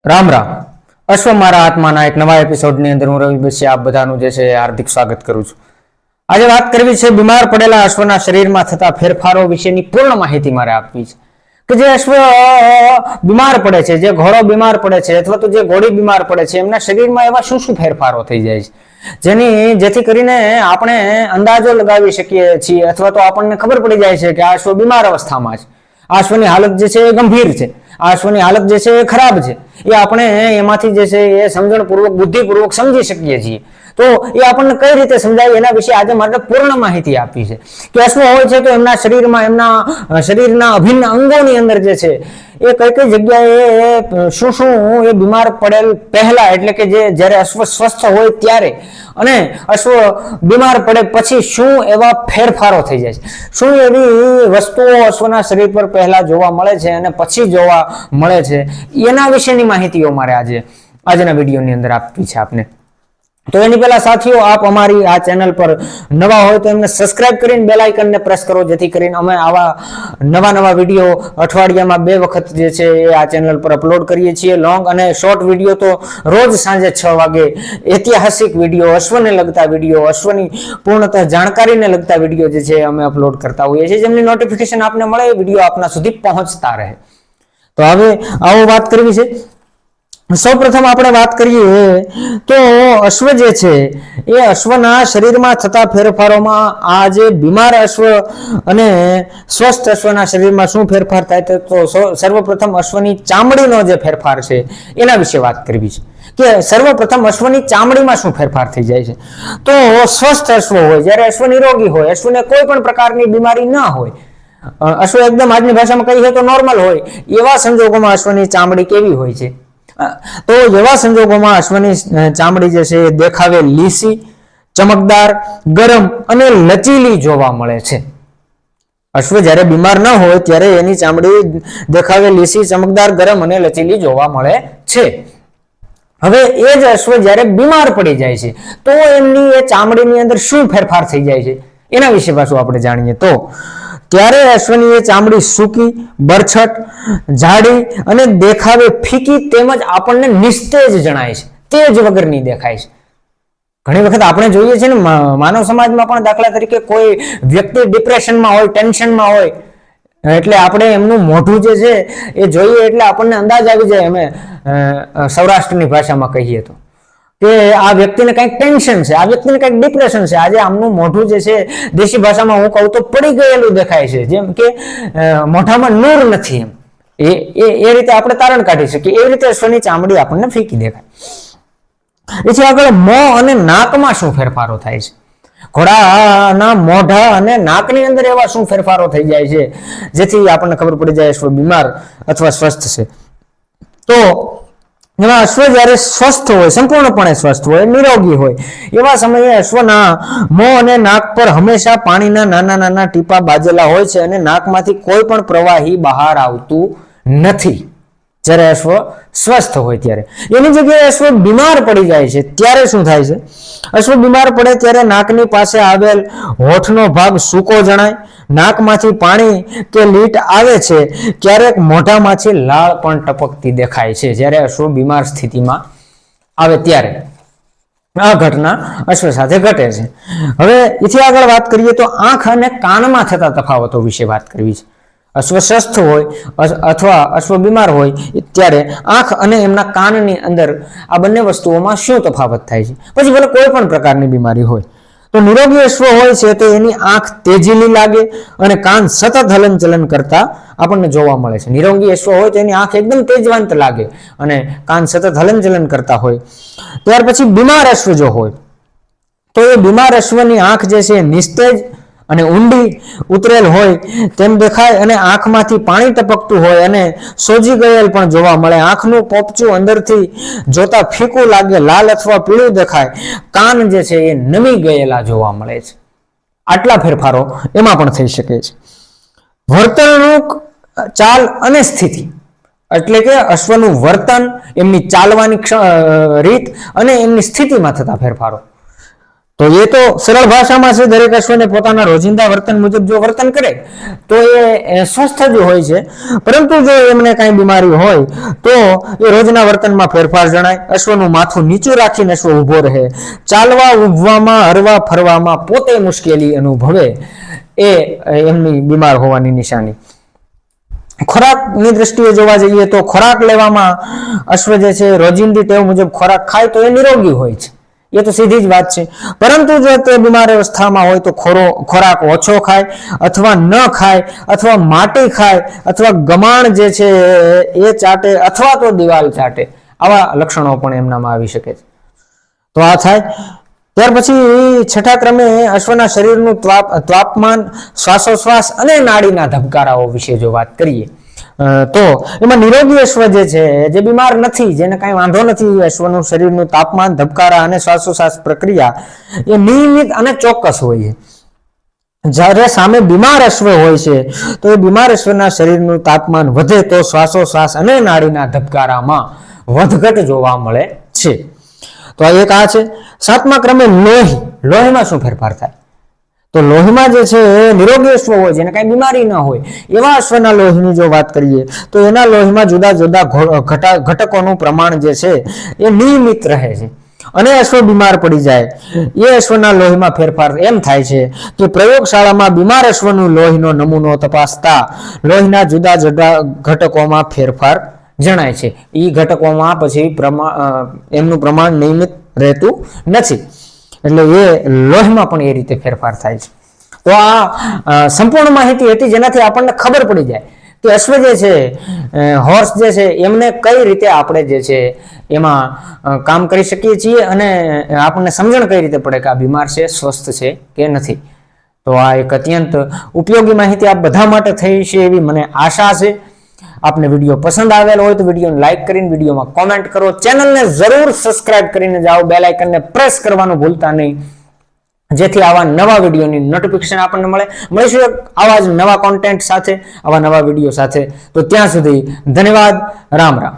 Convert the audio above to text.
રામ રામ. અશ્વ મારા આત્માના એક નવા એપિસોડની અંદર હું રવિ બસિયા આપ બધાનું જે છે હાર્દિક સ્વાગત કરું છું. આજે વાત કરવી છે બીમાર પડેલા અશ્વના શરીરમાં થતા ફેરફારો વિશેની પૂર્ણ માહિતી મારે આપવી છે કે જે અશ્વ બીમાર પડે છે, જે ઘોડો બીમાર પડે છે અથવા તો જે ઘોડી બીમાર પડે છે, એમના શરીરમાં એવા શું શું ફેરફારો થઈ જાય છે જેથી કરીને આપણે અંદાજો લગાવી શકીએ છીએ અથવા તો આપણને ખબર પડી જાય છે કે આ અશ્વ બીમાર અવસ્થામાં છે, આ અશ્વની હાલત જે છે એ ગંભીર છે, આ અશ્વની હાલત જે છે એ ખરાબ છે. એ આપણે એમાંથી જે છે એ સમજણપૂર્વક બુદ્ધિપૂર્વક સમજી શકીએ છીએ. તો એ આપણને કઈ રીતે સમજાય એના વિશે આજે મારે પૂર્ણ માહિતી આપી છે કે અશ્વ હોય છે તો એમના શરીરમાં, એમના શરીરના અભિન્ન અંગોની અંદર જે છે એ કઈ કઈ જગ્યાએ શું શું એ બીમાર પડેલ પહેલા, એટલે કે જ્યારે અશ્વ સ્વસ્થ હોય ત્યારે અને અશ્વ બીમાર પડે પછી શું એવા ફેરફારો થઈ જાય છે, શું એવી વસ્તુઓ અશ્વના શરીર પર પહેલા જોવા મળે છે અને પછી જોવા મળે છે, એના વિશેની માહિતીઓ મારે આજના વિડીયોની અંદર આપવી છે આપને. તો એની પહેલા સાથીઓ, આપ અમારી આ ચેનલ પર નવા હોય તો એમને સબસ્ક્રાઇબ કરીને બેલ આઇકનને પ્રેસ કરો, જેથી કરીને અમે આવા નવા વિડીયો અઠવાડિયામાં 2 વખત જે છે એ આ ચેનલ પર અપલોડ કરીએ છીએ. લોંગ અને શોર્ટ વિડીયો તો રોજ સાંજે 6 વાગે ઐતિહાસિક વિડીયો, અશ્વને લગતા વિડીયો, અશ્વની પૂર્ણતઃ જાણકારીને લગતા વિડીયો જે છે અમે અપલોડ કરતા હોઈએ છીએ, જેમની નોટિફિકેશન આપને મળે, એ વિડીયો આપના સુધી પહોંચતા રહે. તો હવે આવો વાત કરવી છે. સૌપ્રથમ આપણે વાત કરીએ તો અશ્વ જે છે એ અશ્વના શરીરમાં થતા ફેરફારોમાં આ જે બીમાર અશ્વ અને સ્વસ્થ અશ્વના શરીરમાં શું ફેરફાર થાય તો સર્વપ્રથમ અશ્વની ચામડીનો જે ફેરફાર છે એના વિશે વાત કરવી છે કે સર્વપ્રથમ અશ્વની ચામડીમાં શું ફેરફાર થઈ જાય છે. તો સ્વસ્થ અશ્વ હોય, જ્યારે અશ્વ નિરોગી હોય, અશ્વને કોઈ પણ પ્રકારની બીમારી ન હોય, અશ્વ એકદમ આજની ભાષામાં કહીએ તો નોર્મલ હોય, એવા સંજોગોમાં અશ્વની ચામડી કેવી હોય છે? તો એવા સંજોગોમાં અશ્વની ચામડી જે છે એ દેખાવે લીસી, ચમકદાર, ગરમ અને લચીલી જોવા મળે છે. અશ્વ જ્યારે બીમાર ન હોય ત્યારે એની ચામડી દેખાવે લીસી, ચમકદાર, ગરમ અને લચીલી જોવા મળે છે. હવે એ જ અશ્વ જ્યારે બીમાર પડી જાય છે તો એમની એ ચામડીની અંદર શું ફેરફાર થઈ જાય છે એના વિશે પાછું આપણે જાણીએ. તો ત્યારે અશ્વની એ ચામડી સૂકી, બરછટ, જાડી અને દેખાવે ફીકી તેમજ આપણને નિસ્તેજ જણાય છે, તેજ વગરની દેખાય છે. ઘણી વખત આપણે જોઈએ છીએ ને માનવ સમાજમાં પણ, દાખલા તરીકે કોઈ વ્યક્તિ ડિપ્રેશનમાં હોય, ટેન્શનમાં હોય, એટલે આપણે એમનું મોઢું જે છે એ જોઈએ એટલે આપણને અંદાજ આવી જાય, અમે સૌરાષ્ટ્રની ભાષામાં કહીએ તો, કે આ વ્યક્તિને કંઈક ટેન્શન છે, આ વ્યક્તિને કંઈક ડિપ્રેશન છે, આજે આમનું મોઢું જે છે દેશી ભાષામાં હું કહું તો પડી ગયેલું દેખાય છે, જેમ કે મોઢામાં નૂર નથી, એમ એ રીતે આપણે તારણ કાઢી શકીએ. એ રીતે અશ્વની ચામડી આપણને ફીકી દેખાય. એથી આગળ મોં અને નાકમાં શું ફેરફારો થાય છે? ઘોડાના મોઢા અને નાકની અંદર એવા શું ફેરફારો થઈ જાય છે જેથી આપણને ખબર પડી જાય અશ્વ બીમાર અથવા સ્વસ્થ છે? તો એમાં અશ્વ જ્યારે સ્વસ્થ હોય, સંપૂર્ણપણે સ્વસ્થ હોય, નિરોગી હોય, એવા સમયે અશ્વના મોં અને નાક પર હંમેશા પાણીના નાના ટીપા બાજેલા હોય છે અને નાકમાંથી કોઈ પણ પ્રવાહી બહાર આવતું નથી. જ્યારે અશ્વ સ્વસ્થ હોય ત્યારે. એની જગ્યાએ અશ્વ બીમાર પડી જાય છે ત્યારે શું થાય છે? અશ્વ બીમાર પડે ત્યારે નાકની પાસે આવેલ હોઠનો ભાગ સૂકો જણાય, નાકમાંથી પાણી કે લીટ આવે છે, ક્યારેક મોઢામાંથી લાળ પણ ટપકતી દેખાય છે જ્યારે અશ્વ બીમાર સ્થિતિમાં આવે ત્યારે. આ ઘટના અશ્વ સાથે ઘટે છે. હવે એથી આગળ વાત કરીએ તો આંખ અને કાનમાં થતા તફાવતો વિશે વાત કરવી છે. અશ્વ સ્વસ્થ હોય અથવા અશ્વ બીમાર હોય ત્યારે આંખ અને એમના કાનની અંદર આ બંને વસ્તુઓમાં શું તફાવત થાય છે? પછી ભલે કોઈ પણ પ્રકારની બીમારી હોય, તો નિરોગી અશ્વ હોય છે તો એની આંખ તેજીલી લાગે અને કાન સતત હલનચલન કરતા આપણને જોવા મળે છે. નિરોગી અશ્વ હોય તો એની આંખ એકદમ તેજવંત લાગે અને કાન સતત હલનચલન કરતા હોય. ત્યાર પછી બીમાર અશ્વ જો હોય તો એ બીમાર અશ્વની આંખ જે છે નિસ્તેજ અને ઊંડી ઉતરેલ હોય તેમ દેખાય અને આંખમાંથી પાણી ટપકતું હોય અને સોજી ગયેલ પણ જોવા મળે. આંખનું પોપચું અંદરથી જોતા ફીકું લાગે, લાલ અથવા પીળું દેખાય. કાન જે છે એ નમી ગયેલા જોવા મળે છે. આટલા ફેરફારો એમાં પણ થઈ શકે છે. વર્તણૂક, ચાલ અને સ્થિતિ, એટલે કે અશ્વનું વર્તન, એમની ચાલવાની રીત અને એમની સ્થિતિમાં થતા ફેરફારો. તો એ તો સરળ ભાષામાં છે, દરેક અશ્વને પોતાના રોજિંદા વર્તન મુજબ જો વર્તન કરે તો એ સ્વસ્થ જ હોય છે. પરંતુ જો એમને કાંઈ બીમારી હોય તો એ રોજના વર્તનમાં ફેરફાર જણાય. અશ્વનું માથું નીચું રાખીને અશ્વ ઊભો રહે, ચાલવા ઊભવામાં હરવા ફરવામાં પોતે મુશ્કેલી અનુભવે, એ એમની બીમાર હોવાની નિશાની. ખોરાકની દ્રષ્ટિએ જોવા જઈએ તો ખોરાક લેવામાં અશ્વ જે છે રોજિંદી ટેવ મુજબ ખોરાક ખાય તો એ નિરોગી હોય છે, એ તો સીધી જ વાત છે. પરંતુ જો તે બીમાર અવસ્થામાં હોય તો ખોરાક ઓછો ખાય અથવા ન ખાય અથવા માટી ખાય અથવા ગમાણ જે છે એ ચાટે અથવા તો દિવાલ ચાટે, આવા લક્ષણો પણ એમનામાં આવી શકે છે. તો આ થાય. ત્યાર પછી છઠ્ઠા ક્રમે અશ્વના શરીરનું તાપમાન, શ્વાસોશ્વાસ અને નાડીના ધબકારાઓ વિશે જો વાત કરીએ તો એમાં નિરોગી અશ્વ જે છે, જે બીમાર નથી, જેને કાંઈ વાંધો નથી, અશ્વનું શરીરનું તાપમાન, ધબકારા અને શ્વાસોશ્વાસ પ્રક્રિયા એ નિયમિત અને ચોક્કસ હોય છે. જ્યારે સામે બીમાર અશ્વ હોય છે તો એ બીમાર અશ્વના શરીરનું તાપમાન વધે તો શ્વાસોશ્વાસ અને નાડીના ધબકારામાં વધઘટ જોવા મળે છે. તો આ એક આ છે. સાતમા ક્રમે લોહીમાં શું ફેરફાર થાય? તો લોહીમાં જે છે નિરોગી અશ્વ હોય, જેને કાંઈ બીમારી ન હોય, એવા અશ્વના લોહીની જો વાત કરીએ તો એના લોહીમાં જુદા જુદા ઘટકોનું પ્રમાણ જે છે એ નિયમિત રહે છે. અને અશ્વ બીમાર પડી જાય એ અશ્વના લોહીમાં ફેરફાર એમ થાય છે કે પ્રયોગશાળામાં બીમાર અશ્વનું લોહીનો નમૂનો તપાસતા લોહીના જુદા જુદા ઘટકોમાં ફેરફાર જણાય છે. એ ઘટકોમાં પછી એમનું પ્રમાણ નિયમિત રહેતું નથી, એટલે એ લોહીમાં પણ એ રીતે ફેરફાર થાય છે. તો આ સંપૂર્ણ માહિતી હતી જેનાથી આપણને ખબર પડી જાય કે અશ્વ જે છે, હોર્સ જે છે, એમને કઈ રીતે આપણે જે છે એમાં કામ કરી શકીએ છીએ અને આપણને સમજણ કઈ રીતે પડે કે આ બીમાર છે, સ્વસ્થ છે કે નથી. તો આ એક અત્યંત ઉપયોગી માહિતી આપ બધા માટે થઈ છે એવી મને આશા છે. આપને વિડીયો પસંદ આવેલો હોય તો વિડીયોને લાઈક કરીને વિડીયોમાં કોમેન્ટ કરો, ચેનલને જરૂર સબસ્ક્રાઇબ કરીને જાઓ, બેલ આઇકનને પ્રેસ કરવાનું ભૂલતા નહીં, જેથી આવા નવા વિડીયોની નોટિફિકેશન આપણને મળીશું આવા જ નવા કોન્ટેન્ટ સાથે, આવા નવા વિડીયો સાથે. તો ત્યાં સુધી ધન્યવાદ. રામ રામ.